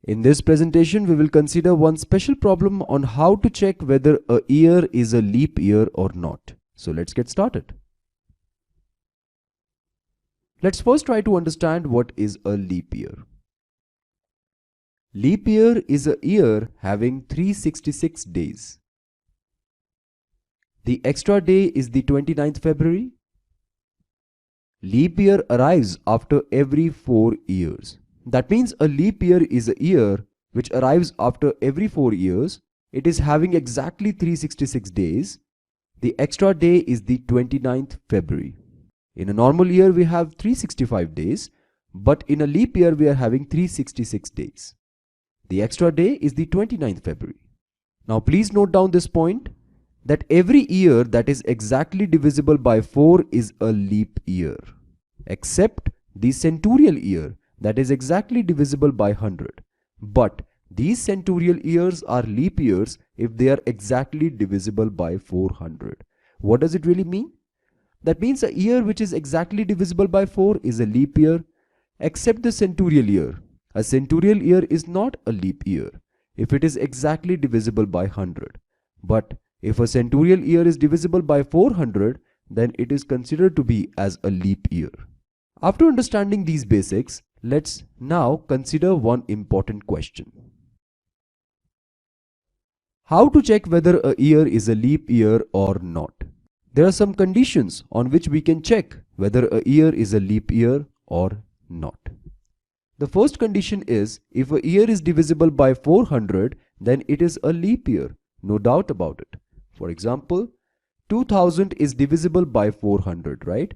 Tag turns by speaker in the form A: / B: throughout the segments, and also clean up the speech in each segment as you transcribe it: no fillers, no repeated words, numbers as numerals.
A: In this presentation, we will consider one special problem on how to check whether a year is a leap year or not. So let's get started. Let's first try to understand what is a leap year. Leap year is a year having 366 days. The extra day is the 29th February. Leap year arrives after every 4 years. That means a leap year is a year which arrives after every 4 years. It is having exactly 366 days. The extra day is the 29th February. In a normal year we have 365 days, but in a leap year we are having 366 days. The extra day is the 29th February. Now please note down this point that every year that is exactly divisible by 4 is a leap year, except the centurial year that is exactly divisible by 100. But these centurial years are leap years if they are exactly divisible by 400. What does it really mean? That means a year which is exactly divisible by 4 is a leap year, except the centurial year. A centurial year is not a leap year if it is exactly divisible by 100. But if a centurial year is divisible by 400, then it is considered to be as a leap year. After understanding these basics, let's now consider one important question. How to check whether a year is a leap year or not? There are some conditions on which we can check whether a year is a leap year or not. The first condition is if a year is divisible by 400, then it is a leap year, no doubt about it. For example, 2000 is divisible by 400, right?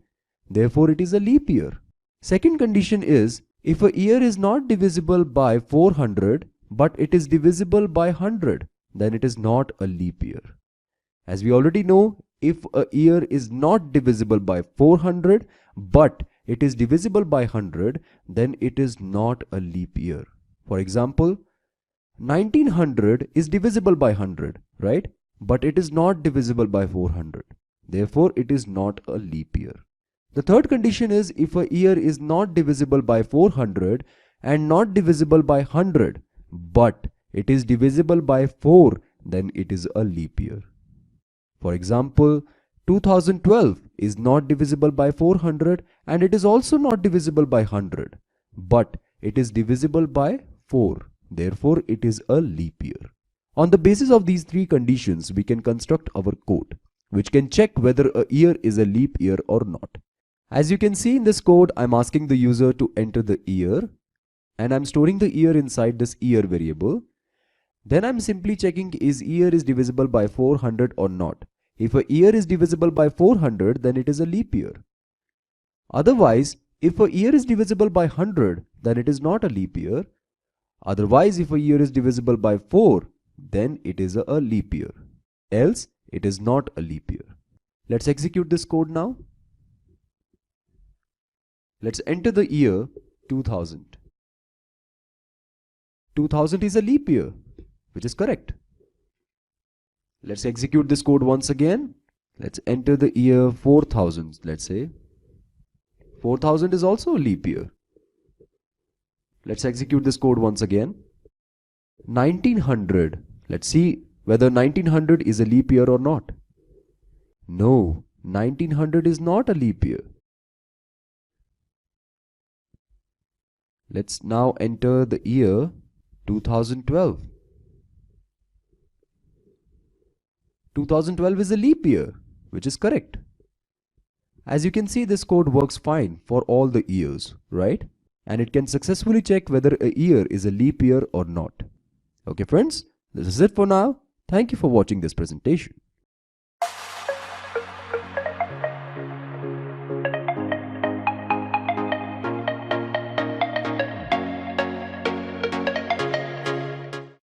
A: Therefore, it is a leap year. Second condition is if a year is not divisible by 400, but it is divisible by 100, then it is not a leap year. As we already know, if a year is not divisible by 400, but it is divisible by 100, then it is not a leap year. For example, 1900 is divisible by 100, right? But it is not divisible by 400. Therefore, it is not a leap year. The third condition is if a year is not divisible by 400 and not divisible by 100, but it is divisible by 4, then it is a leap year. For example, 2012 is not divisible by 400 and it is also not divisible by 100, but it is divisible by 4. Therefore, it is a leap year. On the basis of these three conditions, we can construct our code, which can check whether a year is a leap year or not. As you can see in this code, I'm asking the user to enter the year, and I'm storing the year inside this year variable. Then I'm simply checking is year is divisible by 400 or not. If a year is divisible by 400, then it is a leap year. Otherwise, if a year is divisible by 100, then it is not a leap year. Otherwise, if a year is divisible by 4, then it is a leap year. Else, it is not a leap year. Let's execute this code now. Let's enter the year 2000. 2000 is a leap year, which is correct. Let's execute this code once again. Let's enter the year 4000, let's say. 4000 is also a leap year. Let's execute this code once again. 1900. Let's see whether 1900 is a leap year or not. No, 1900 is not a leap year. Let's now enter the year 2012. 2012 is a leap year, which is correct. As you can see, this code works fine for all the years, right? And it can successfully check whether a year is a leap year or not. Okay friends, this is it for now. Thank you for watching this presentation.